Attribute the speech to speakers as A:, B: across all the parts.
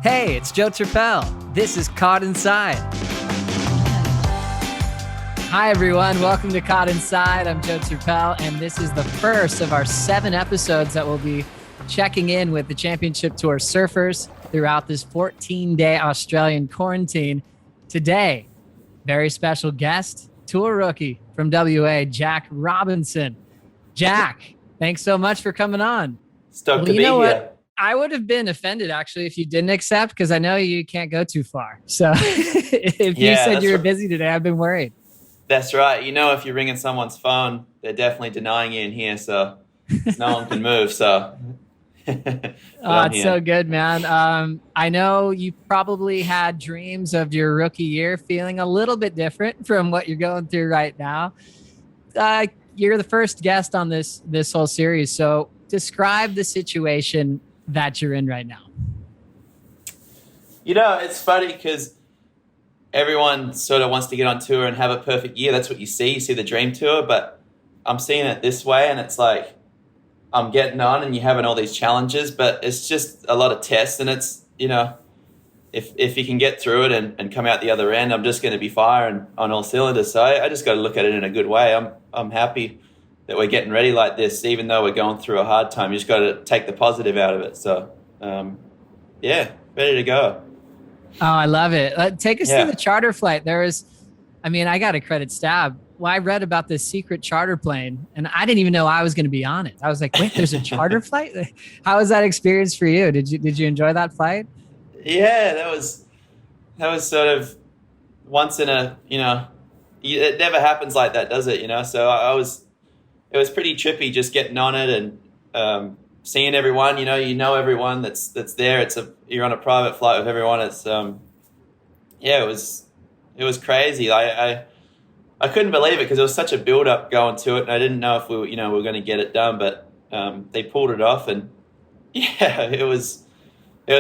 A: Hey, it's Joe Turpel. This is Caught Inside. Hi, everyone. Welcome to Caught Inside. I'm Joe Turpel, and this is the first of our 7 episodes that we'll be checking in with the Championship Tour surfers throughout this 14-day Australian quarantine. Today, very special guest, tour rookie from WA, Jack Robinson. Jack, thanks so much for coming on.
B: Stoked to be here.
A: What? I would have been offended, actually, if you didn't accept, because I know you can't go too far. So if you said you were busy today, I've been worried.
B: That's right. You know, if you're ringing someone's phone, they're definitely denying you in here, so no one can move. So
A: it's so good, man. I know you probably had dreams of your rookie year feeling a little bit different from what you're going through right now. You're the first guest on this whole series, so describe the situation that you're in right now.
B: You know, it's funny because everyone sort of wants to get on tour and have a perfect year. That's what you see. You see the dream tour, but I'm seeing it this way, and it's like I'm getting on and you're having all these challenges, but it's just a lot of tests, and it's, you know, if you can get through it and come out the other end, I'm just going to be firing on all cylinders. So I just got to look at it in a good way. I'm happy that we're getting ready like this, even though we're going through a hard time. You just got to take the positive out of it. So, ready to go.
A: Oh, I love it. Take us through the charter flight. I got to credit Stab. Well, I read about this secret charter plane, and I didn't even know I was going to be on it. I was like, wait, there's a charter flight? How was that experience for you? Did you enjoy that flight?
B: Yeah, that was sort of once in a, it never happens like that, does it? So it was pretty trippy just getting on it and seeing everyone. You know everyone that's there. You're on a private flight with everyone. It's it was crazy. I couldn't believe it because there was such a build up going to it, and I didn't know if we were going to get it done, but they pulled it off, and it was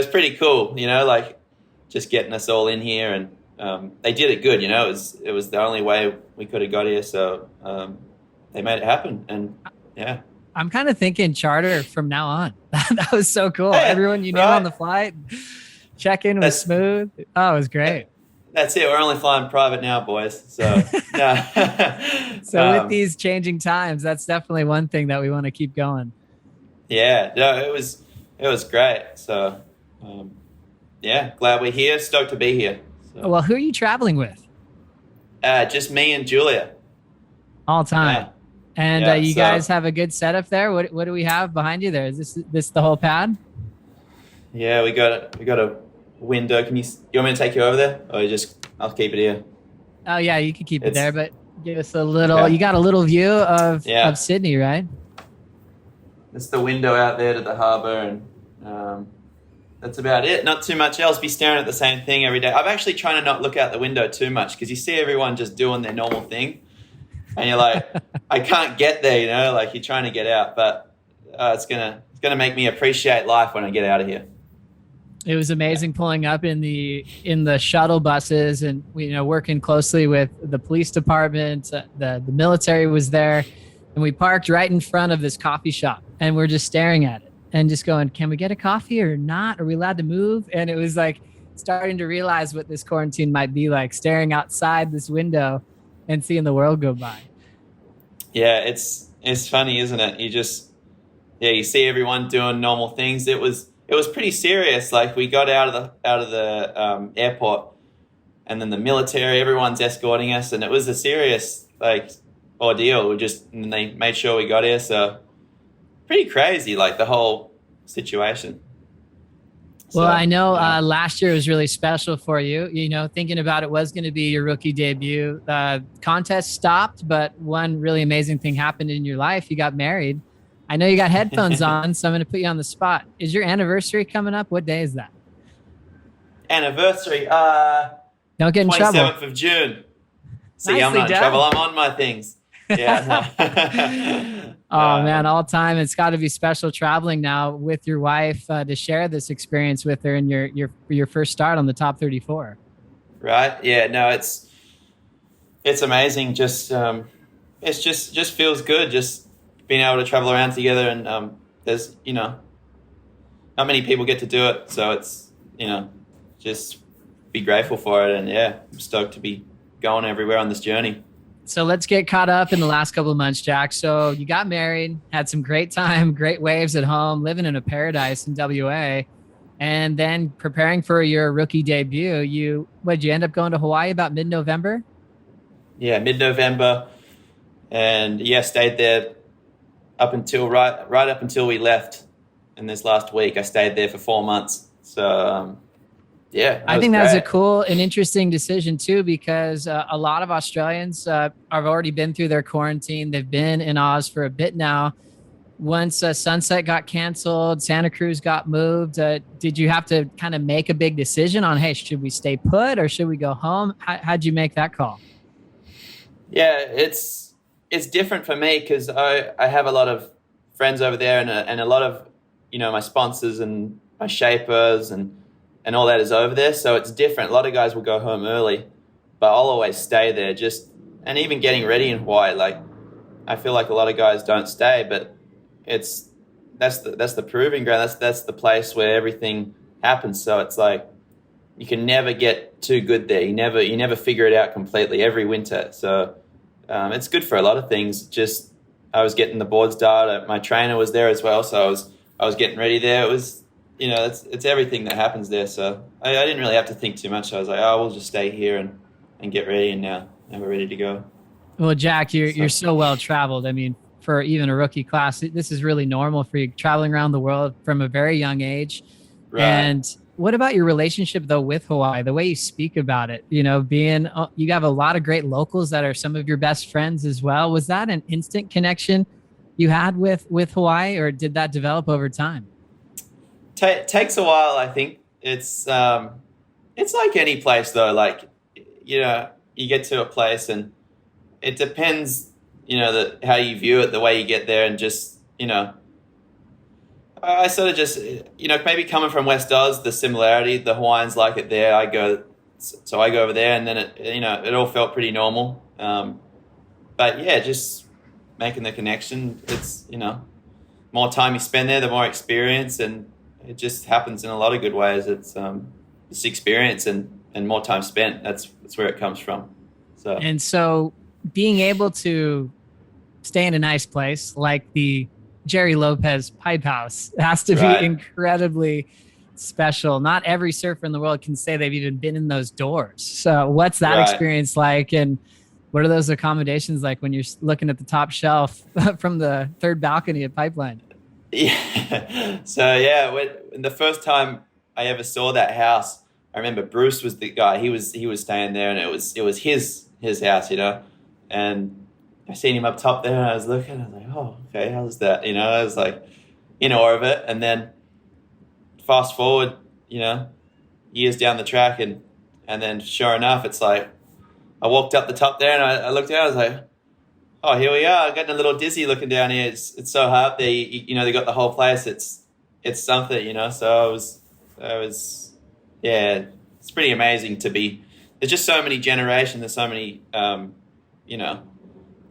B: pretty cool. Just getting us all in here, and they did it good. It was the only way we could have got here, so. They made it happen, and yeah.
A: I'm kind of thinking charter from now on. That was so cool. Hey, everyone you knew on the flight, check-in was smooth. Oh, it was great.
B: That's it. We're only flying private now, boys. So, yeah.
A: So with these changing times, that's definitely one thing that we want to keep going.
B: Yeah, no, it was great. So, glad we're here. Stoked to be here. So.
A: Well, who are you traveling with?
B: Just me and Julia.
A: All time. Yeah. And you guys have a good setup there. What do we have behind you there? Is this the whole pad?
B: Yeah, we got a window. You want me to take you over there, or I'll keep it here?
A: Oh yeah, you can keep it there, but give us a little. Okay. You got a little view of Sydney, right?
B: It's the window out there to the harbour, and that's about it. Not too much else. Be staring at the same thing every day. I'm actually trying to not look out the window too much because you see everyone just doing their normal thing. And you're like, I can't get there, you're trying to get out, but it's gonna make me appreciate life when I get out of here.
A: It was amazing pulling up in the shuttle buses and working closely with the police department. The military was there, and we parked right in front of this coffee shop, and we're just staring at it and just going, can we get a coffee or not? Are we allowed to move? And it was like starting to realize what this quarantine might be like, staring outside this window and seeing the world go by.
B: Yeah, it's funny, isn't it? You see everyone doing normal things. It was pretty serious. Like we got out of the airport, and then the military, everyone's escorting us, and it was a serious ordeal. And they made sure we got here. So pretty crazy, the whole situation.
A: Well, I know last year was really special for you. Thinking about it was going to be your rookie debut. Contest stopped, but one really amazing thing happened in your life. You got married. I know you got headphones on, so I'm going to put you on the spot. Is your anniversary coming up? What day is that?
B: Anniversary?
A: Don't get in trouble.
B: 27th of June. See, I'm not in trouble. I'm on my things. Yeah.
A: Oh man, all time. It's got to be special traveling now with your wife to share this experience with her in your first start on the top 34.
B: Right. Yeah. No, it's amazing. It just feels good. Just being able to travel around together, and there's not many people get to do it, so just be grateful for it. And yeah, I'm stoked to be going everywhere on this journey.
A: So let's get caught up in the last couple of months, Jack. So you got married, had some great time, great waves at home, living in a paradise in WA, and then preparing for your rookie debut. Did you end up going to Hawaii about mid-November?
B: Yeah, mid-November. And yeah, stayed there up until right up until we left in this last week. I stayed there for 4 months. So yeah,
A: I think that's a cool and interesting decision too, because a lot of Australians have already been through their quarantine. They've been in Oz for a bit now. Once Sunset got canceled, Santa Cruz got moved. Did you have to kind of make a big decision on, hey, should we stay put or should we go home? How'd you make that call?
B: Yeah, it's different for me because I have a lot of friends over there and a lot of, my sponsors and my shapers and all that is over there. So it's different. A lot of guys will go home early, but I'll always stay there and even getting ready in Hawaii. Like, I feel like a lot of guys don't stay, but that's the proving ground. That's the place where everything happens. So it's like, you can never get too good there. You never figure it out completely every winter. So it's good for a lot of things. Just, I was getting the boards data. My trainer was there as well. So I was getting ready there. It was, it's everything that happens there. So I didn't really have to think too much. I was like, oh, we'll just stay here and get ready. And now we're ready to go.
A: Well, Jack, you're so well traveled. I mean, for even a rookie class, this is really normal for you, traveling around the world from a very young age. Right. And what about your relationship though with Hawaii? The way you speak about it, you have a lot of great locals that are some of your best friends as well. Was that an instant connection you had with Hawaii, or did that develop over time?
B: Takes a while, I think. It's like any place though. Like, you get to a place and it depends, how you view it, the way you get there, and just, I sort of just, maybe coming from West Oz, the similarity, the Hawaiians like it there. I go over there, and then it all felt pretty normal. But yeah, just making the connection. It's, more time you spend there, the more experience, and it just happens in a lot of good ways. It's experience and more time spent. That's where it comes from. So being able to stay in a nice place like the Jerry Lopez Pipe House has to be incredibly special. Not every surfer in the world can say they've even been in those doors. So what's that experience like? And what are those accommodations like when you're looking at the top shelf from the third balcony at Pipeline? Yeah. So yeah, when the first time I ever saw that house, I remember Bruce was the guy. He was staying there, and it was his house, and I seen him up top there, and I was looking, I was like, oh, okay, how's that? I was like in awe of it. And then fast forward, years down the track, and then sure enough, it's like I walked up the top there and I looked down, I was like, oh, here we are, getting a little dizzy looking down here. It's so hard there, they got the whole place. It's something, so I was, yeah, it's pretty amazing to be, there's just so many generations, there's so many,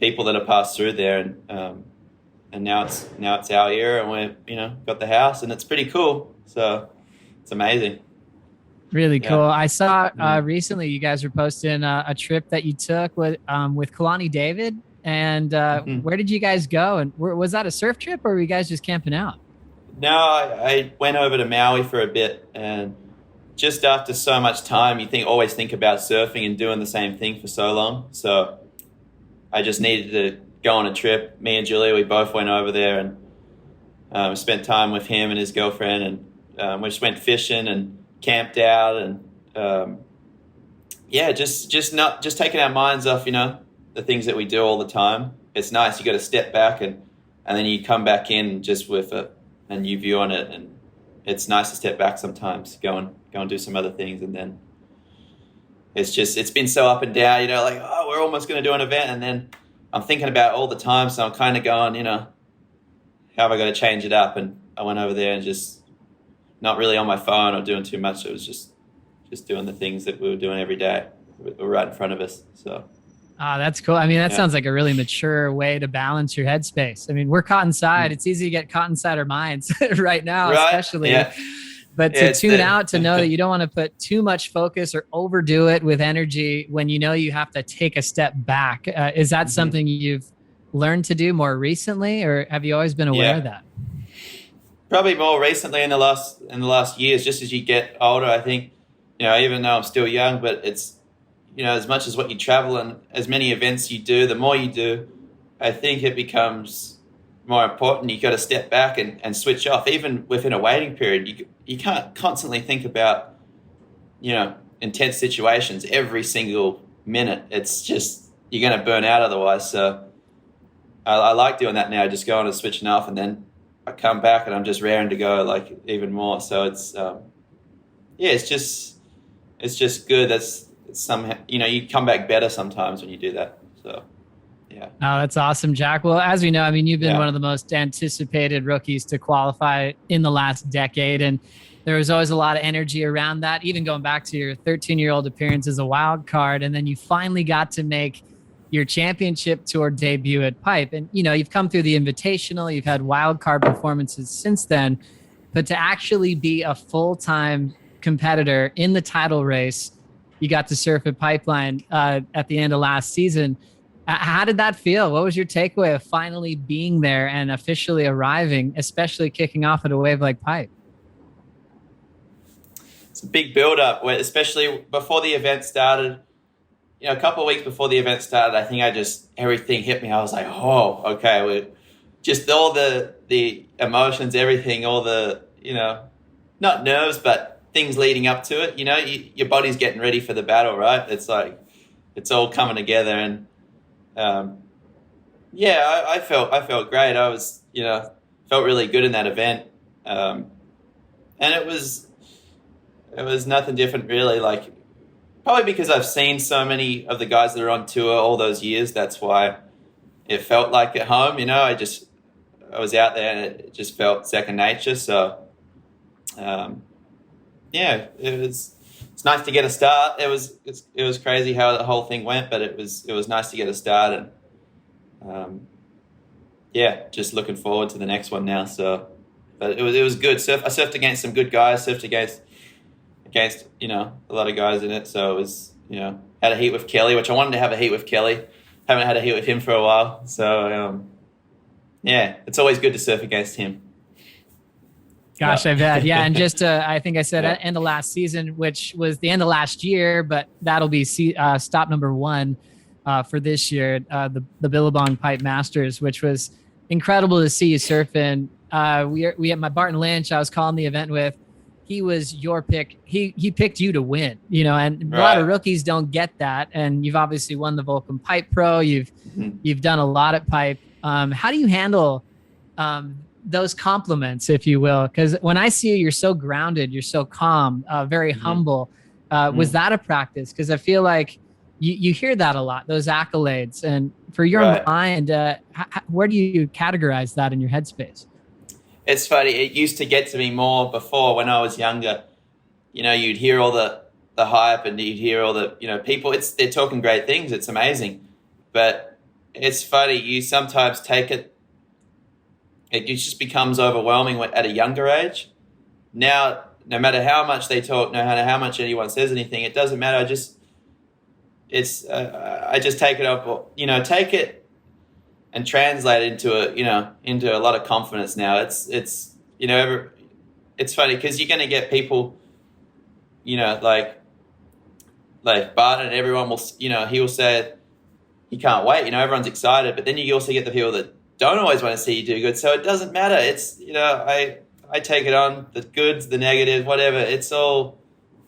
B: people that have passed through there, and now it's our era, and we're got the house, and it's pretty cool. So it's amazing.
A: Really cool. I saw recently you guys were posting a trip that you took with Kailani David, and where did you guys go? And was that a surf trip, or were you guys just camping out?
B: No, I went over to Maui for a bit, and just after so much time, you always think about surfing and doing the same thing for so long. So I just needed to go on a trip. Me and Julia, we both went over there and spent time with him and his girlfriend, and we just went fishing and camped out, and just taking our minds off, the things that we do all the time. It's nice. You got to step back and then you come back in just with a new view on it, and it's nice to step back sometimes, go and do some other things, and then it's been so up and down, like, oh, we're almost going to do an event, and then I'm thinking about it all the time, so I'm kind of going, how have I got to change it up? And I went over there and just not really on my phone or doing too much. It was just doing the things that we were doing every day, were right in front of us. So.
A: That's cool. I mean, that sounds like a really mature way to balance your headspace. I mean, we're caught inside. It's easy to get caught inside our minds right now, especially. Yeah. But to tune out, to know that you don't want to put too much focus or overdo it with energy when you know you have to take a step back. Is that something you've learned to do more recently, or have you always been aware of that?
B: Probably more recently in the last years, just as you get older. I think, even though I'm still young, but it's, as much as what you travel and as many events you do, the more you do, I think it becomes more important. You got to step back and switch off. Even within a waiting period, you can't constantly think about, intense situations every single minute. It's just, you're going to burn out otherwise. So I like doing that now, just going and switching off, and then I come back and I'm just raring to go, like, even more. So it's, it's just good. It's somehow, you come back better sometimes when you do that. So, yeah.
A: Oh, that's awesome, Jack. Well, as we know, I mean, you've been one of the most anticipated rookies to qualify in the last decade. And there was always a lot of energy around that, even going back to your 13-year-old appearance as a wild card. And then you finally got to make your championship tour debut at Pipe. And, you've come through the Invitational, you've had wild card performances since then, but to actually be a full-time competitor in the title race, you got to surf at Pipeline at the end of last season. How did that feel? What was your takeaway of finally being there and officially arriving, especially kicking off at a wave like Pipe?
B: It's a big build-up, especially before the event started. A couple of weeks before the event started, I think everything hit me. I was like, oh, okay. Just all the emotions, everything, all the, not nerves, but things leading up to it. Your body's getting ready for the battle, right? It's like, it's all coming together. And, I felt great. I was, felt really good in that event. And it was nothing different really. Like, probably because I've seen so many of the guys that are on tour all those years. That's why it felt like at home. I was out there and it just felt second nature. So, it's nice to get a start. It was crazy how the whole thing went, but it was nice to get a start, and just looking forward to the next one now. So, but it was good. I surfed against some good guys. Surfed against a lot of guys in it. So it was had a heat with Kelly, which I wanted to have a heat with Kelly. Haven't had a heat with him for a while. So it's always good to surf against him.
A: Gosh, I bet. Yeah. And just, I think I said end of last season, which was the end of last year, but that'll be stop number 1 for this year, the Billabong Pipe Masters, which was incredible to see you surfing. We had my Barton Lynch, I was calling the event with. He was your pick. He picked you to win, and a lot of rookies don't get that. And you've obviously won the Vulcan Pipe Pro. You've done a lot at Pipe. How do you handle those compliments, if you will? Because when I see you, you're so grounded, you're so calm, very humble. Was that a practice? Because I feel like you hear that a lot, those accolades. And for your mind, where do you categorize that in your headspace?
B: It's funny. It used to get to me more before when I was younger. You'd hear all the hype and you'd hear all the, people, they're talking great things. It's amazing. But it's funny. You sometimes take it just becomes overwhelming at a younger age. Now, no matter how much they talk, no matter how much anyone says anything, it doesn't matter. I just take it up, take it and translate it into a lot of confidence now. It's funny because you're going to get people, like Barton, and everyone will, he will say he can't wait. Everyone's excited, but then you also get the people that don't always want to see you do good. So it doesn't matter. It's, I take it on, the goods, the negatives, whatever. It's all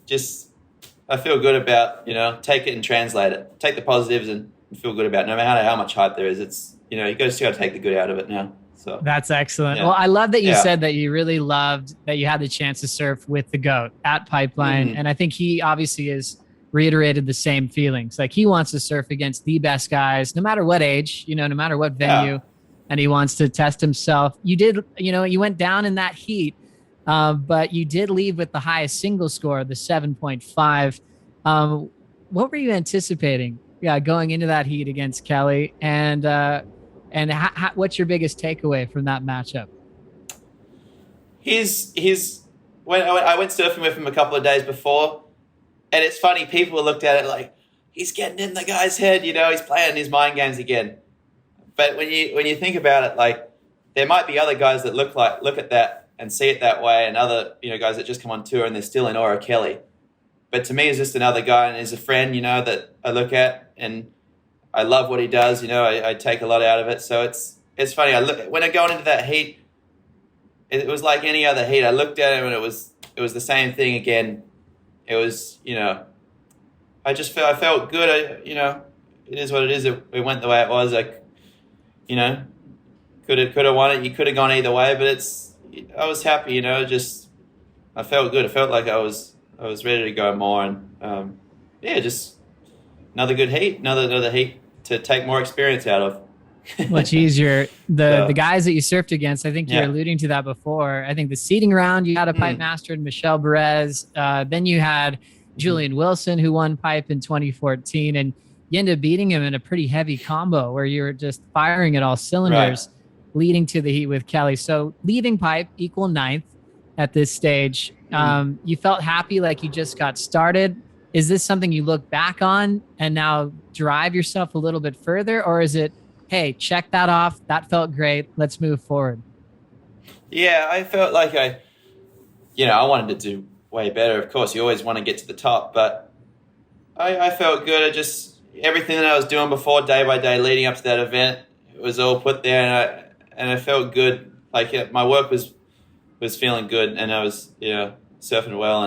B: just, I feel good about, take it and translate it. Take the positives and feel good about it. No matter how much hype there is, it's, you just got to take the good out of it now. So
A: that's excellent. Yeah. Well, I love that you said that you really loved that you had the chance to surf with the GOAT at Pipeline. And I think he obviously has reiterated the same feelings. Like, he wants to surf against the best guys, no matter what age, no matter what venue. And he wants to test himself. You did, you went down in that heat, but you did leave with the highest single score, the 7.5. What were you anticipating? Going into that heat against Kelly, and what's your biggest takeaway from that matchup?
B: His when I went surfing with him a couple of days before, and it's funny, people looked at it like, he's getting in the guy's head, he's playing his mind games again. But when you think about it, like, there might be other guys that look at that and see it that way, and other guys that just come on tour and they're still in awe of Kelly. But to me, he's just another guy, and he's a friend, that I look at, and I love what he does. I take a lot out of it. So it's funny. When I go into that heat, it was like any other heat. I looked at him, and it was the same thing again. It was, I felt good. It is what it is. It went the way it was. Could have won it. You could have gone either way, but I was happy. I felt good. I felt like I was ready to go more, and just another good heat, another heat to take more experience out of.
A: Much easier. The guys that you surfed against, I think you were alluding to that before. I think the seeding round, you had a pipe master in Michelle Perez. Then you had Julian Wilson, who won pipe in 2014, and you ended up beating him in a pretty heavy combo where you were just firing at all cylinders, leading to the heat with Kelly. So leading pipe equal ninth at this stage. You felt happy, like you just got started. Is this something you look back on and now drive yourself a little bit further, or is it, hey, check that off, that felt great, let's move forward?
B: Yeah, I felt like I wanted to do way better. Of course, you always want to get to the top, but I felt good. Everything that I was doing before, day by day, leading up to that event, it was all put there, and I felt good. Like, my work was feeling good, and I was surfing well,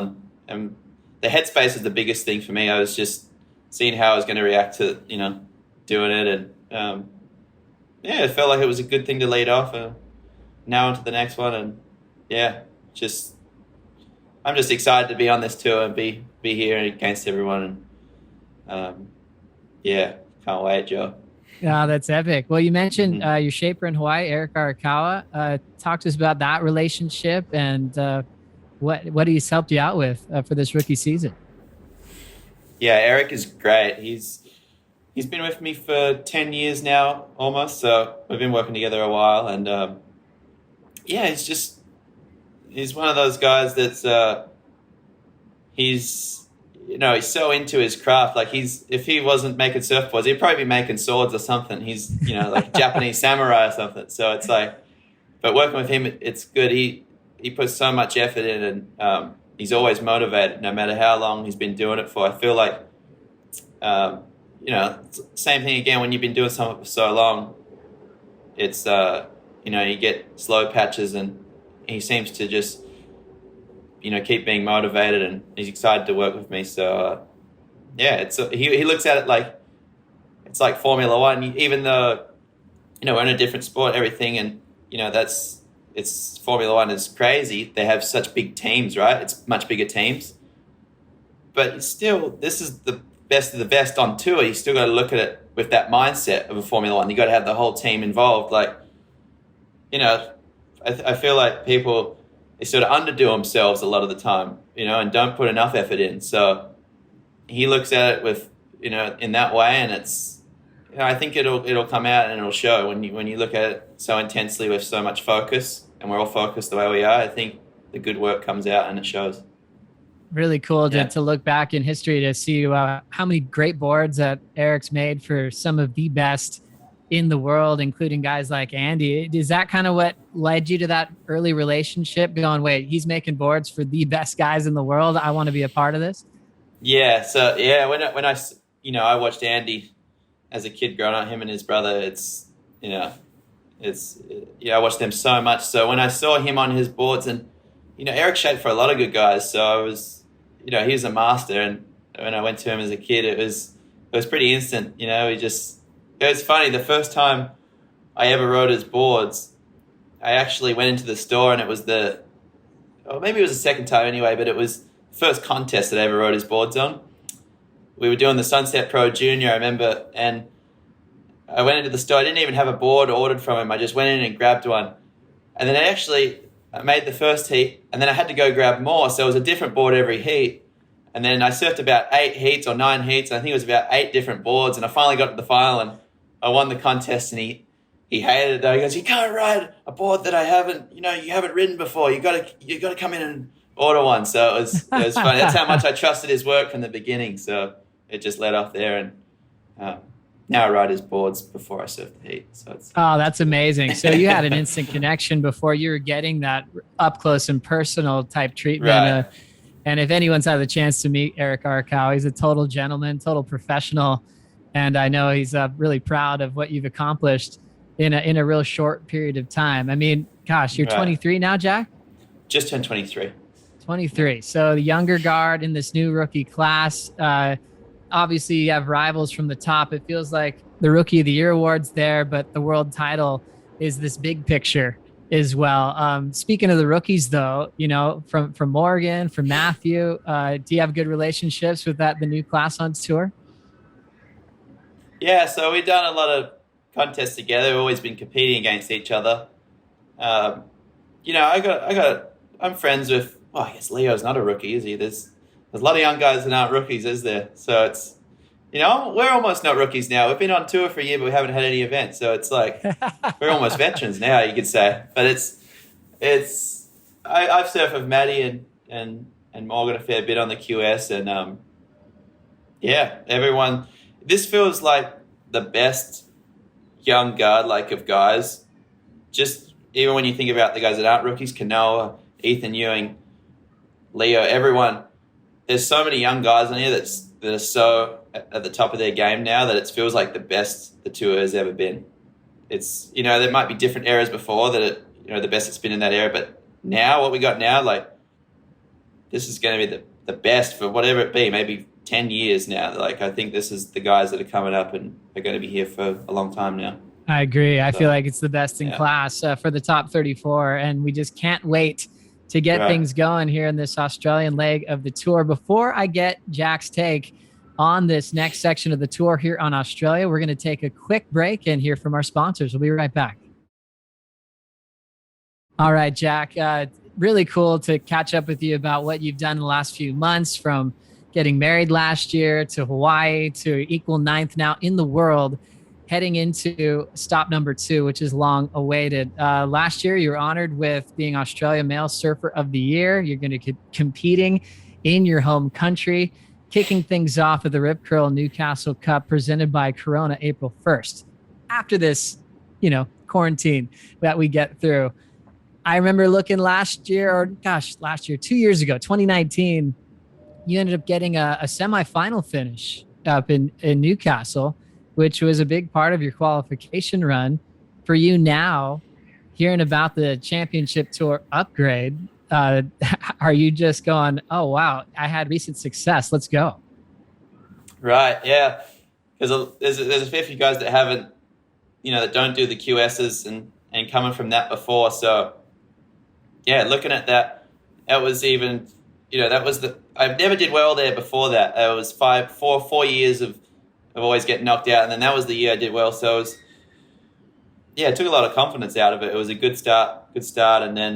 B: and the headspace is the biggest thing for me. I was just seeing how I was going to react to doing it, and it felt like it was a good thing to lead off. Now onto the next one, and I'm just excited to be on this tour and be here against everyone, and can't wait, Joe.
A: Yeah, that's epic. Well, you mentioned your shaper in Hawaii, Eric Arakawa. Talk to us about that relationship and what he's helped you out with for this rookie season.
B: Yeah, Eric is great. He's been with me for 10 years now, almost. So we've been working together a while, and he's one of those guys that's he's so into his craft. Like, if he wasn't making surfboards, he'd probably be making swords or something. He's like a Japanese samurai or something. So it's like, but working with him, it's good. He puts so much effort in, and he's always motivated, no matter how long he's been doing it for. I feel like, same thing again, when you've been doing something for so long, it's, you get slow patches, and he seems to just, keep being motivated, and he's excited to work with me. So, he looks at it like, it's like Formula One, even though, we're in a different sport, everything, and, it's Formula One is crazy. They have such big teams, right? It's much bigger teams. But still, this is the best of the best on tour. You still got to look at it with that mindset of a Formula One. You got to have the whole team involved. Like, I feel like people, they sort of underdo themselves a lot of the time, and don't put enough effort in. So he looks at it with, in that way, and it's, I think it'll come out and it'll show when you look at it so intensely with so much focus, and we're all focused the way we are. I think the good work comes out and it shows.
A: Really cool to look back in history to see how many great boards that Eric's made for some of the best in the world, including guys like Andy. Is that kind of what led you to that early relationship, going, wait, he's making boards for the best guys in the world, I want to be a part of this?
B: Yeah. So when I watched Andy as a kid growing up, him and his brother, I watched them so much. So when I saw him on his boards, and, Eric shaped for a lot of good guys. So I was, he was a master. And when I went to him as a kid, it was pretty instant. It was funny. The first time I ever rode his boards, I actually went into the store, and it was maybe it was the second time anyway, but it was the first contest that I ever rode his boards on. We were doing the Sunset Pro Junior, I remember, and I went into the store. I didn't even have a board ordered from him. I just went in and grabbed one. And then I made the first heat, and then I had to go grab more. So it was a different board every heat. And then I surfed about 8 heats or 9 heats. I think it was about 8 different boards. And I finally got to the final, and I won the contest, and he hated it. He goes, "You can't ride a board that I haven't, you haven't ridden before. You got to come in order one. So it was funny. That's how much I trusted his work from the beginning. So it just led off there, and now I ride his boards before I surf the heat. So it's
A: that's amazing. So you had an instant connection before you were getting that up close and personal type treatment.
B: Right.
A: And if anyone's had the chance to meet Eric Arcau, he's a total gentleman, total professional. And I know he's really proud of what you've accomplished in a real short period of time. I mean, gosh, you're 23 now, Jack?
B: Just turned 23.
A: 23. So the younger guard in this new rookie class. Obviously, you have rivals from the top. It feels like the Rookie of the Year award's there, but the world title is this big picture as well. Speaking of the rookies, though, from Morgan, from Matthew, do you have good relationships with the new class on tour?
B: Yeah, so we've done a lot of contests together. We've always been competing against each other. I'm friends with. Well, I guess Leo's not a rookie, is he? There's a lot of young guys that aren't rookies, is there? So it's, we're almost not rookies now. We've been on tour for a year, but we haven't had any events. So it's like we're almost veterans now, you could say. But I've surfed with Maddie and Morgan a fair bit on the QS, and everyone. This feels like the best young guard of guys. Just even when you think about the guys that aren't rookies, Kanoa, Ethan Ewing, Leo, everyone. There's so many young guys on here that are so at the top of their game now that it feels like the best the tour has ever been. It's, there might be different eras before that the best it's been in that era, but now what we got now, this is going to be the best for whatever it be, maybe 10 years now. I think this is the guys that are coming up and are going to be here for a long time now.
A: I agree. I feel like it's the best in class for the top 34, and we just can't wait to get things going here in this Australian leg of the tour. Before I get Jack's take on this next section of the tour here on Australia, we're going to take a quick break and hear from our sponsors. We'll be right back. All right, Jack, really cool to catch up with you about what you've done in the last few months, from getting married last year to Hawaii to equal 9th now in the world, heading into stop number 2, which is long awaited. Last year, you were honored with being Australia Male Surfer of the Year. You're going to be competing in your home country, kicking things off with the Rip Curl Newcastle Cup presented by Corona April 1st. After this, quarantine that we get through, I remember looking last year, 2 years ago, 2019, you ended up getting a semifinal finish up in Newcastle, which was a big part of your qualification run. For you now, hearing about the championship tour upgrade, are you just going, oh, wow, I had recent success, let's go?
B: Right, yeah. Because there's a fair few guys that haven't, that don't do the QSs and coming from that before. So, yeah, looking at that, that was even, I never did well there before that. It was 4 years of always getting knocked out, and then that was the year I did well. So it took a lot of confidence out of it. It was a good start, and then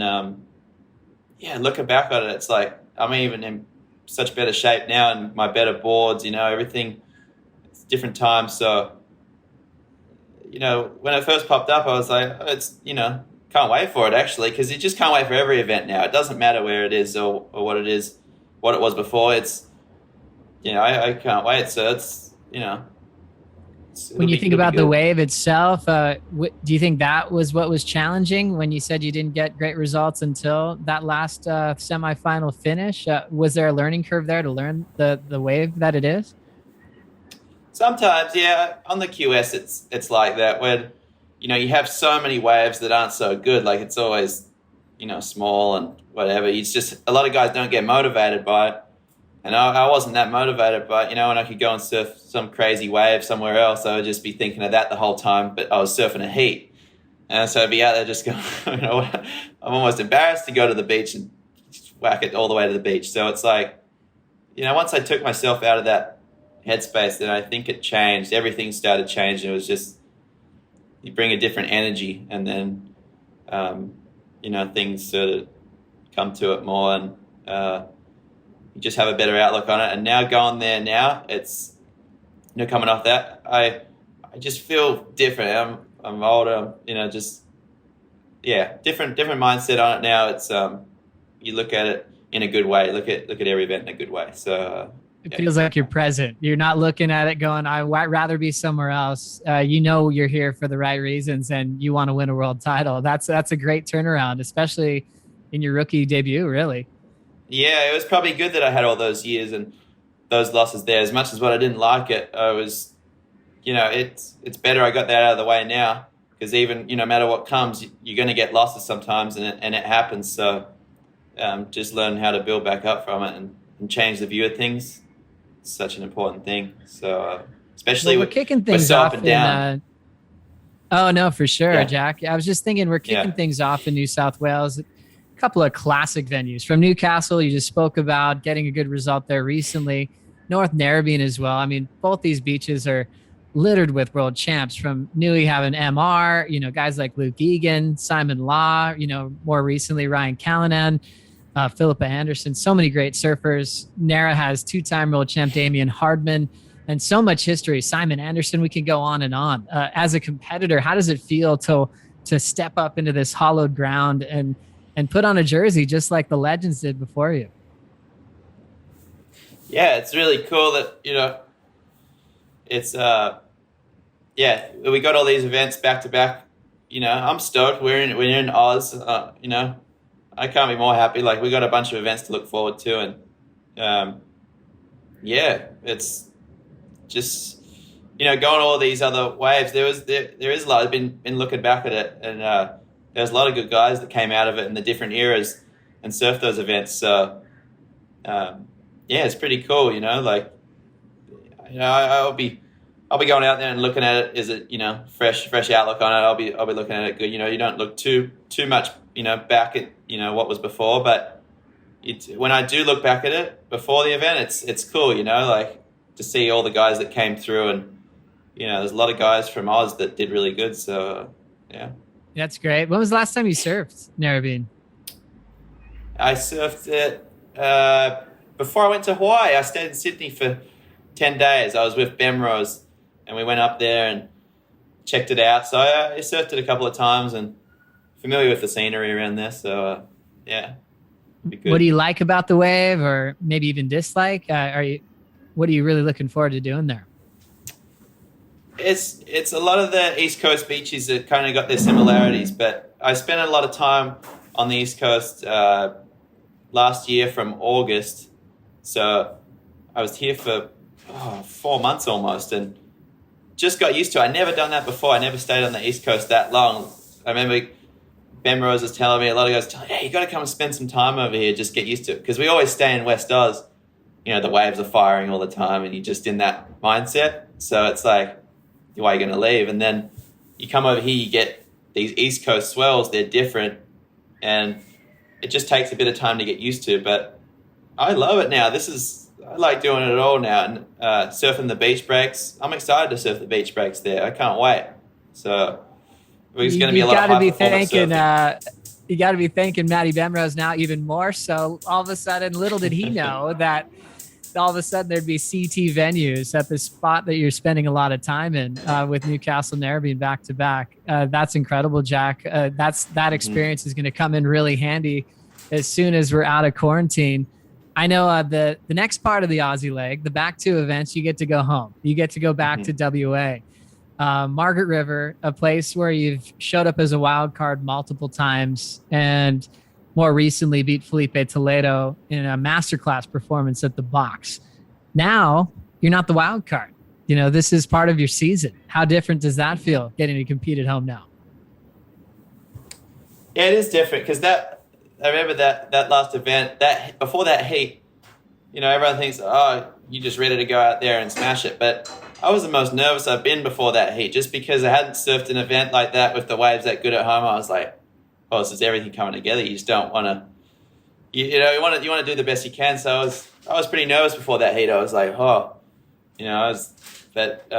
B: looking back at it, it's like I'm even in such better shape now, and my better boards, everything. It's different times, so when it first popped up, I was like, can't wait for it actually, because you just can't wait for every event now. It doesn't matter where it is or what it is, what it was before. It's I can't wait. So it's.
A: When you think about the wave itself, do you think that was what was challenging when you said you didn't get great results until that last semifinal finish? Was there a learning curve there to learn the wave that it is?
B: Sometimes, yeah. On the QS, it's like that, where you have so many waves that aren't so good. It's always small and whatever. It's just a lot of guys don't get motivated by it. And I wasn't that motivated, but, when I could go and surf some crazy wave somewhere else, I would just be thinking of that the whole time, but I was surfing a heat. And so I'd be out there just going, I'm almost embarrassed to go to the beach and whack it all the way to the beach. So it's like, once I took myself out of that headspace, then I think it changed. Everything started changing. It was just, you bring a different energy, and then, things sort of come to it more, and, you just have a better outlook on it. And now going there now, it's, coming off that, I just feel different. I'm older, different mindset on it now. It's, you look at it in a good way. Look at every event in a good way. So
A: it feels like you're present. You're not looking at it going, I'd rather be somewhere else. You're here for the right reasons and you want to win a world title. That's a great turnaround, especially in your rookie debut, really.
B: Yeah, it was probably good that I had all those years and those losses there. As much as what I didn't like it, I was, it's better I got that out of the way now, because even, no matter what comes, you're going to get losses sometimes, and it happens. So just learn how to build back up from it and change the view of things. It's such an important thing. So especially
A: we're kicking things
B: so
A: off
B: up and down.
A: Oh, no, for sure,
B: Yeah.
A: Jack. I was just thinking we're kicking things off in New South Wales. A couple of classic venues. From Newcastle, you just spoke about getting a good result there recently. North Narrabeen as well. I mean, both these beaches are littered with world champs. From Newey having MR, guys like Luke Egan, Simon Law, more recently Ryan Callanan, Philippa Anderson, so many great surfers. Nara has two-time world champ Damien Hardman, and so much history. Simon Anderson, we can go on and on. As a competitor, how does it feel to step up into this hollowed ground and put on a jersey just like the legends did before you?
B: Yeah, it's really cool that, it's, we got all these events back to back. I'm stoked. We're in Oz, I can't be more happy. Like, we got a bunch of events to look forward to, and it's just going all these other waves. There is a lot. I've been looking back at it, and there's a lot of good guys that came out of it in the different eras and surfed those events. So it's pretty cool. I'll be going out there and looking at it. Is it fresh outlook on it? I'll be looking at it good. You don't look too much back at what was before, but when I do look back at it before the event, it's cool. Like to see all the guys that came through, and there's a lot of guys from Oz that did really good. So
A: that's great. When was the last time you surfed Narrabeen?
B: I surfed it before I went to Hawaii. I stayed in Sydney for 10 days. I was with Bemrose, and we went up there and checked it out. So I surfed it a couple of times and familiar with the scenery around there. So be good.
A: What do you like about the wave, or maybe even dislike? What are you really looking forward to doing there?
B: It's a lot of the East Coast beaches that kind of got their similarities, but I spent a lot of time on the East Coast last year from August. So I was here for 4 months almost, and just got used to it. I never done that before. I never stayed on the East Coast that long. I remember Ben Rose was telling me, a lot of guys telling me, hey, you got to come and spend some time over here, just get used to it. Because we always stay in West Oz. The waves are firing all the time, and you're just in that mindset. So it's like, why are you going to leave? And then you come over here, you get these East Coast swells. They're different, and it just takes a bit of time to get used to. But I love it now. I like doing it all now, and surfing the beach breaks. I'm excited to surf the beach breaks there. I can't wait. So there's going to be a lot of high performance surfing.
A: You got to be thanking Matty Bemrose now even more. So all of a sudden, little did he know that all of a sudden there'd be CT venues at the spot that you're spending a lot of time in with Newcastle and Narrabeen back to back. That's incredible, Jack. That experience is going to come in really handy as soon as we're out of quarantine. I know the next part of the Aussie leg, the back two events, you get to go home. You get to go back to WA. Margaret River, a place where you've showed up as a wild card multiple times, and more recently beat Felipe Toledo in a masterclass performance at the box. Now you're not the wild card. This is part of your season. How different does that feel, getting to compete at home now?
B: Yeah, it is different, because I remember that last event, that before that heat, everyone thinks, oh, you're just ready to go out there and smash it. But I was the most nervous I've been before that heat, just because I hadn't surfed an event like that with the waves that good at home. I was like, oh, this is everything coming together. You just don't want to, you want to do the best you can. So I was pretty nervous before that heat. I was like, but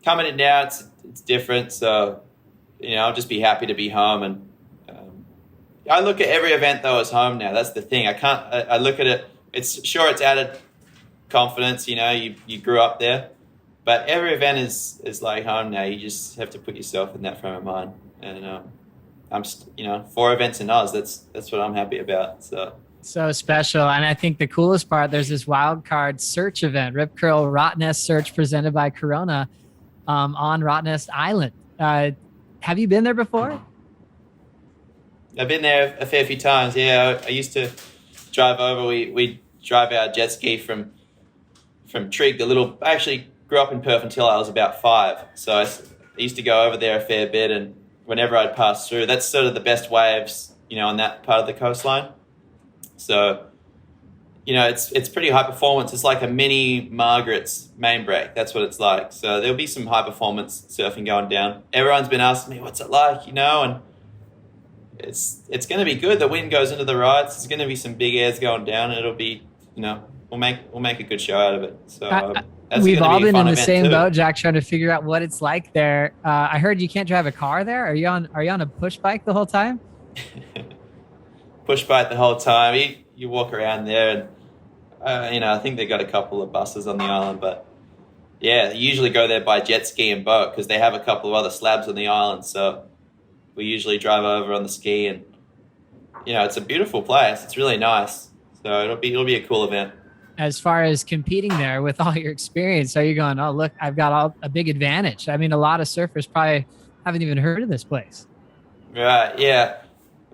B: coming in now, it's different. So, I'll just be happy to be home. And I look at every event though as home now. That's the thing. I look at it. It's added confidence. You grew up there, but every event is like home now. You just have to put yourself in that frame of mind. And I'm 4 events in Oz. That's what I'm happy about. So
A: So special. And I think the coolest part, there's this wild card search event, Rip Curl Rottnest Search presented by Corona on Rottnest Island. Have you been there before?
B: I've been there a fair few times. Yeah, I used to drive over. We drive our jet ski from Trigg, I actually grew up in Perth until I was about 5. So I used to go over there a fair bit, and whenever I'd pass through, that's sort of the best waves, on that part of the coastline. So, it's pretty high performance. It's like a mini Margaret's main break. That's what it's like. So there'll be some high performance surfing going down. Everyone's been asking me, what's it like, and it's going to be good. The wind goes into the rides. There's going to be some big airs going down. And it'll be, we'll make a good show out of it. So
A: we've all been in the same boat, Jack, trying to figure out what it's like there. I heard you can't drive a car there. Are you on a push bike the whole time?
B: Push bike the whole time. You walk around there, and I think they got a couple of buses on the island, but yeah, you usually go there by jet ski and boat because they have a couple of other slabs on the island. So we usually drive over on the ski, and it's a beautiful place. It's really nice. So it'll be a cool event.
A: As far as competing there with all your experience, are you going, oh, look, I've got a big advantage? I mean, a lot of surfers probably haven't even heard of this place.
B: Right, yeah.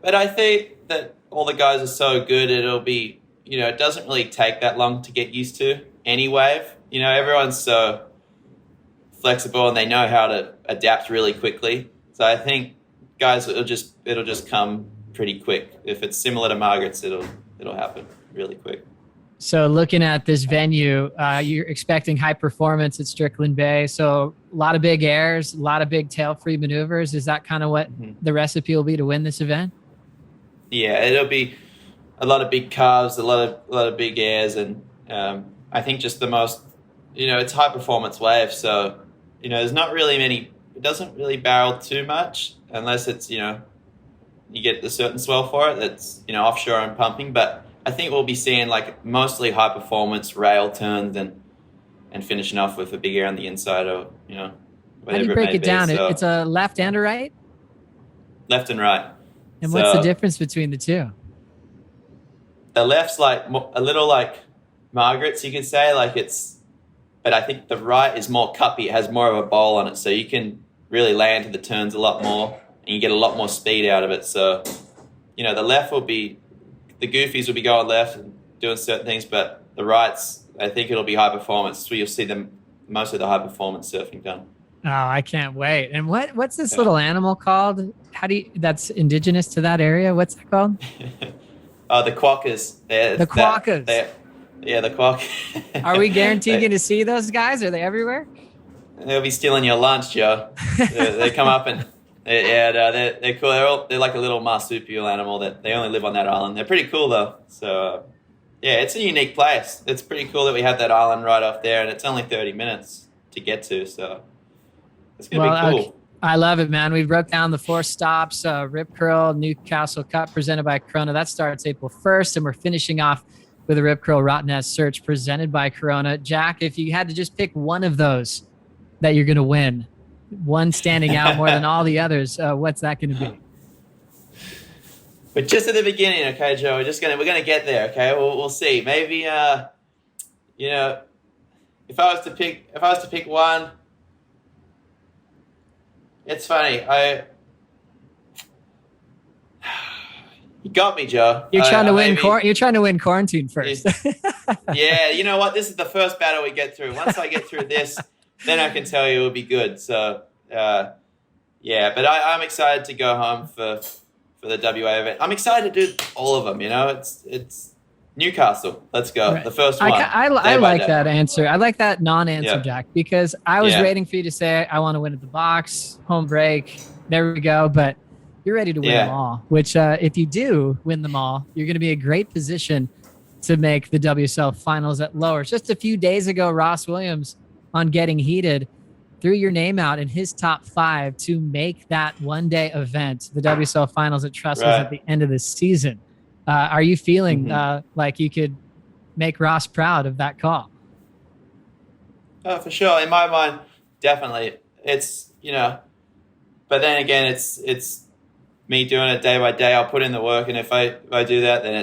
B: But I think that all the guys are so good, it'll be, it doesn't really take that long to get used to any wave. Everyone's so flexible and they know how to adapt really quickly. So I think, guys, it'll just come pretty quick. If it's similar to Margaret's, it'll happen really quick.
A: So looking at this venue, you're expecting high performance at Strickland Bay. So a lot of big airs, a lot of big tail-free maneuvers. Is that kind of what the recipe will be to win this event? Yeah,
B: it'll be a lot of big carves, a lot of big airs, and I think just the most, it's high performance wave. So, there's not really many. It doesn't really barrel too much unless it's you get the certain swell for it that's offshore and pumping. But I think we'll be seeing like mostly high performance rail turns and finishing off with a big air on the inside or whatever.
A: How do you break it down?
B: So,
A: it's a left and a right?
B: Left and right.
A: And what's the difference between the two?
B: The left's like a little like Margaret's, you could say, but I think the right is more cuppy. It has more of a bowl on it, so you can really lay into the turns a lot more, and you get a lot more speed out of it. So, the left will be, the goofies will be going left and doing certain things, but the rights, I think it'll be high performance. So you'll see most of the high performance surfing done.
A: Oh, I can't wait. And what's this little animal called? That's indigenous to that area? What's that called?
B: The quokkas.
A: The quokkas.
B: Yeah, the quokkas.
A: Are we guaranteed to see those guys? Are they everywhere?
B: They'll be stealing your lunch, Joe. They come up and they're cool. They're like a little marsupial animal that they only live on that island. They're pretty cool though. So yeah, it's a unique place. It's pretty cool that we have that island right off there, and it's only 30 minutes to get to. So it's gonna be cool.
A: I love it, man. We broke down the 4 stops, Rip Curl Newcastle Cup presented by Corona. That starts April 1st, and we're finishing off with a Rip Curl Rottnest Search presented by Corona. Jack, if you had to just pick one of those that you're going to win, one standing out more than all the others, what's that going to be?
B: We're just at the beginning, okay, Joe. We're gonna get there, okay. We'll see. Maybe if I was to pick one. It's funny. You got me, Joe.
A: You're trying to win. You're trying to win quarantine first.
B: Yeah, you know what? This is the first battle we get through. Once I get through this, then I can tell you it'll be good. So, yeah. But I'm excited to go home for the WA event. I'm excited to do all of them. It's Newcastle. Let's go. Right. The first one.
A: I like that answer. I like that non-answer, Jack, because I was waiting for you to say, I want to win at the box, home break. There we go. But you're ready to win them all, which if you do win them all, you're going to be in a great position to make the WSL Finals at Lowers. Just a few days ago, Ross Williams on Getting Heated threw your name out in his top 5 to make that one-day event, the WSL Finals at Trestles at the end of the season. Are you feeling like you could make Ross proud of that call?
B: Oh, for sure. In my mind, definitely. It's, but then again, it's me doing it day by day. I'll put in the work, and if I do that, then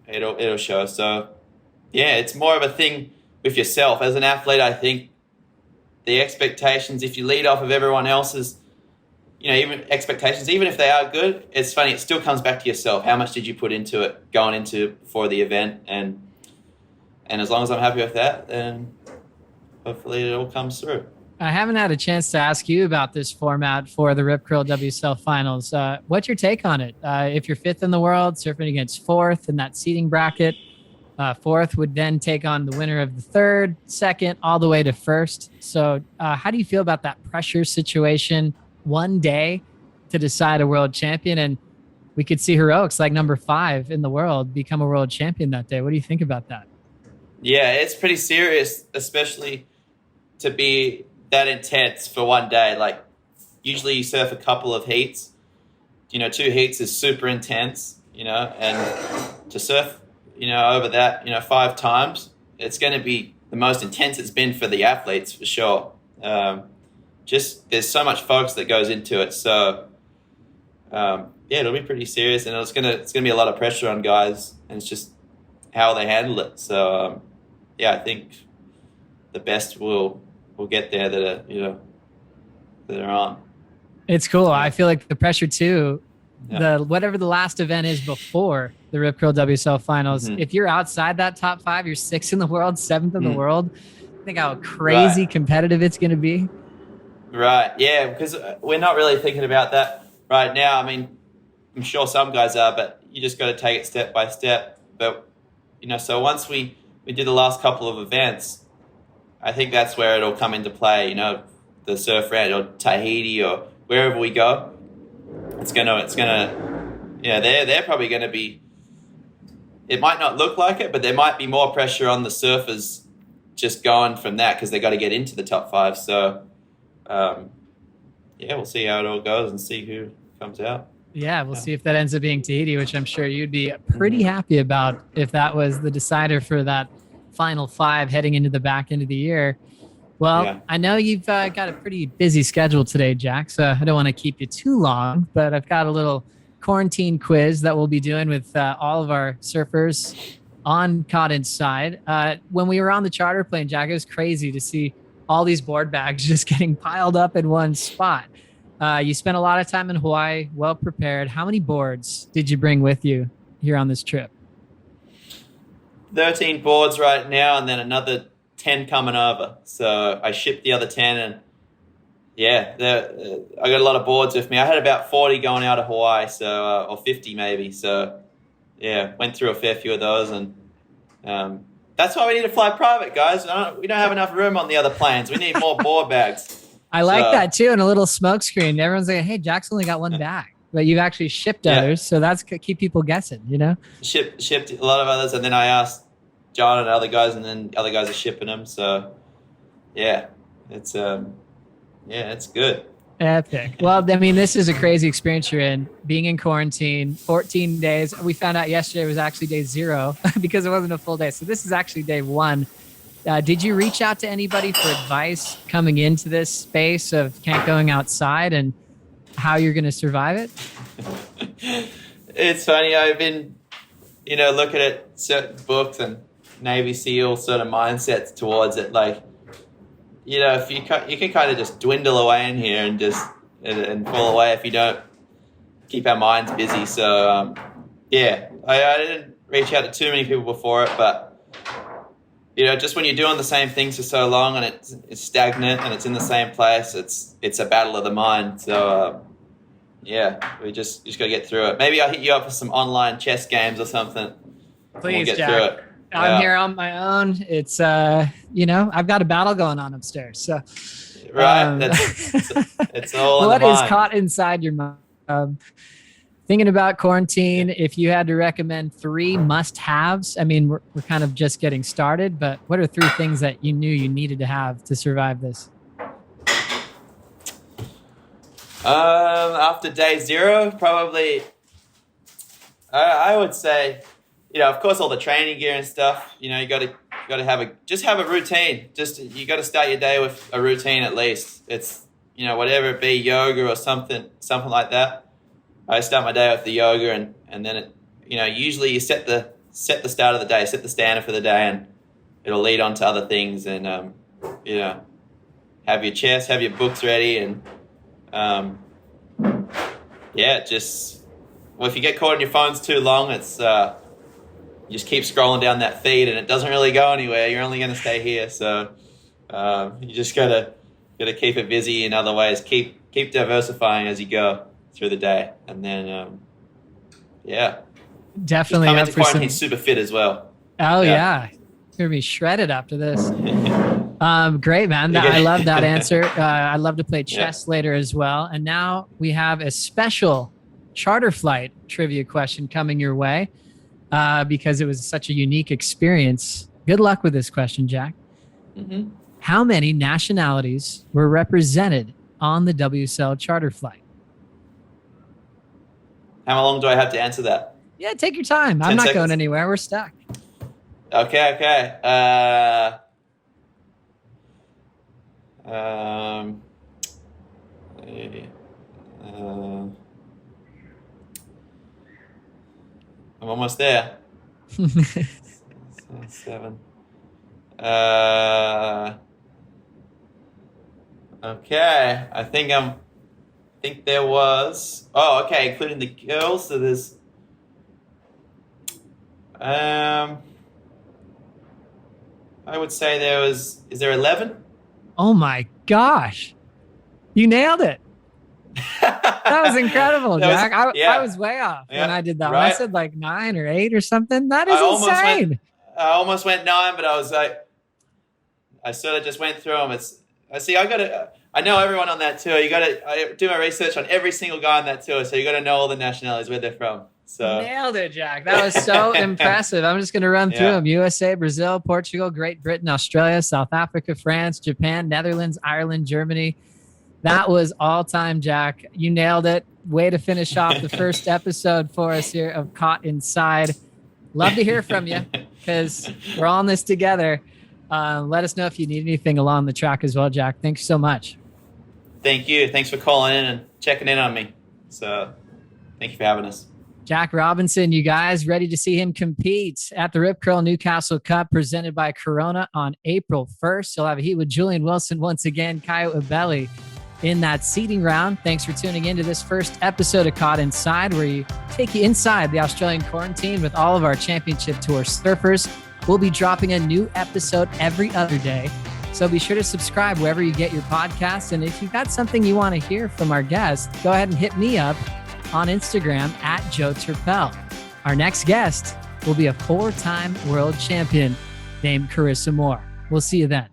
B: it'll show. So yeah, it's more of a thing with yourself as an athlete. I think the expectations, if you lead off of everyone else's, even expectations, even if they are good, it's funny, it still comes back to yourself. How much did you put into it going into before the event? And as long as I'm happy with that, then hopefully it all comes through.
A: I haven't had a chance to ask you about this format for the Rip Curl WSL Finals. What's your take on it? If you're fifth in the world, surfing against fourth in that seeding bracket, fourth would then take on the winner of the third, second, all the way to first. So how do you feel about that pressure situation one day to decide a world champion? And we could see heroics like number 5 in the world become a world champion that day. What do you think about that?
B: Yeah, it's pretty serious, especially to be that intense for one day. Like usually you surf a couple of heats, 2 heats is super intense, and to surf, over that, 5 times, it's going to be the most intense it's been for the athletes for sure. Just there's so much focus that goes into it. So yeah, it'll be pretty serious, and it's gonna be a lot of pressure on guys, and it's just how they handle it. So yeah, I think the best will get there that are on.
A: It's cool. I feel like the pressure too, whatever the last event is before the Rip Curl WSL Finals, if you're outside that top 5, you're 6th in the world, 7th in the world. Think how crazy competitive it's going to be.
B: Right. Yeah, because we're not really thinking about that right now. I mean, I'm sure some guys are, but you just got to take it step by step. But so once we do the last couple of events, I think that's where it'll come into play. The surf round or Tahiti or wherever we go, it's gonna. They're probably gonna be. It might not look like it, but there might be more pressure on the surfers just going from that because they got to get into the top 5. So. We'll see how it all goes and see who comes out.
A: Yeah, we'll see if that ends up being Tahiti, which I'm sure you'd be pretty happy about if that was the decider for that final 5 heading into the back end of the year. Well, I know you've got a pretty busy schedule today, Jack, so I don't want to keep you too long, but I've got a little quarantine quiz that we'll be doing with all of our surfers on Caught Inside. When we were on the charter plane, Jack, it was crazy to see all these board bags just getting piled up in one spot. You spent a lot of time in Hawaii, well prepared. How many boards did you bring with you here on this trip?
B: 13 boards right now, and then another 10 coming over. So I shipped the other 10, and I got a lot of boards with me. I had about 40 going out of Hawaii, so or 50 maybe. So yeah, went through a fair few of those, and that's why we need to fly private, guys. We don't have enough room on the other planes. We need more board bags.
A: I like that too, and a little smoke screen. Everyone's like, "Hey, Jack's only got one bag," but you've actually shipped others, so that's keep people guessing.
B: Shipped a lot of others, and then I asked John and other guys, and then other guys are shipping them. So yeah, it's good.
A: Epic. Well, I mean, this is a crazy experience you're in. Being in quarantine, 14 days. We found out yesterday was actually day 0 because it wasn't a full day. So this is actually day 1. Did you reach out to anybody for advice coming into this space of can't going outside and how you're going to survive it?
B: It's funny. I've been, looking at certain books and Navy SEAL sort of mindsets towards it. Like, if you can kind of just dwindle away in here and just and fall away if you don't keep our minds busy. So I didn't reach out to too many people before it, but just when you're doing the same things for so long and it's stagnant and it's in the same place, it's a battle of the mind. So we just got to get through it. Maybe I'll hit you up for some online chess games or something.
A: Please,
B: we'll get
A: Jack.
B: through it.
A: I'm here on my own. It's I've got a battle going on upstairs. So
B: right, it's all in the mind.
A: What is caught inside your mind? Thinking about quarantine, if you had to recommend 3 must-haves, I mean, we're kind of just getting started, but what are 3 things that you knew you needed to have to survive this?
B: After day 0, probably, I would say, of course, all the training gear and stuff. You got to have a routine. You got to start your day with a routine at least. It's whatever it be, yoga or something like that. I start my day with the yoga, and then usually you set the set the start of the day, set the standard for the day, and it'll lead on to other things. And have your chest, have your books ready, and if you get caught on your phones too long, it's you just keep scrolling down that feed, and it doesn't really go anywhere. You're only going to stay here, so you just gotta keep it busy in other ways. Keep diversifying as you go through the day, and then
A: definitely
B: come
A: up
B: into
A: for
B: quarantine
A: some.
B: super fit as well.
A: Oh yeah, gonna be shredded after this. Great, man. I love that answer. I'd love to play chess later as well. And now we have a special charter flight trivia question coming your way because it was such a unique experience. Good luck with this question, Jack.
B: Mm-hmm.
A: How many nationalities were represented on the WSL charter flight?
B: How long do I have to answer that?
A: Yeah, take your time.
B: 10
A: I'm not
B: seconds.
A: going anywhere. We're stuck.
B: Okay. I'm almost there. 7. Okay. I think there was. Oh, okay, including the girls. So there's. I would say there was. Is there 11?
A: Oh my gosh. You nailed it. That was incredible, Jack. I was way off when I did that.
B: Right.
A: I said like 9 or 8 or something. That is insane.
B: I almost went 9, but I was like, I sort of just went through them. I know everyone on that tour. I do my research on every single guy on that tour, so you got to know all the nationalities, where they're from. So
A: nailed it, Jack. That was so impressive. I'm just going to run through them. USA, Brazil, Portugal, Great Britain, Australia, South Africa, France, Japan, Netherlands, Ireland, Germany. That was all time, Jack. You nailed it. Way to finish off the first episode for us here of Caught Inside. Love to hear from you because we're all in this together. Let us know if you need anything along the track as well, Jack. Thanks so much.
B: Thank you. Thanks for calling in and checking in on me. So thank you for having us.
A: Jack Robinson, you guys ready to see him compete at the Rip Curl Newcastle Cup presented by Corona on April 1st. He'll have a heat with Julian Wilson once again, Kaio Ibelli in that seeding round. Thanks for tuning in to this first episode of Caught Inside, where we take you inside the Australian quarantine with all of our championship tour surfers. We'll be dropping a new episode every other day. So be sure to subscribe wherever you get your podcasts. And if you've got something you want to hear from our guest, go ahead and hit me up on Instagram at Joe Turpel. Our next guest will be a 4-time world champion named Carissa Moore. We'll see you then.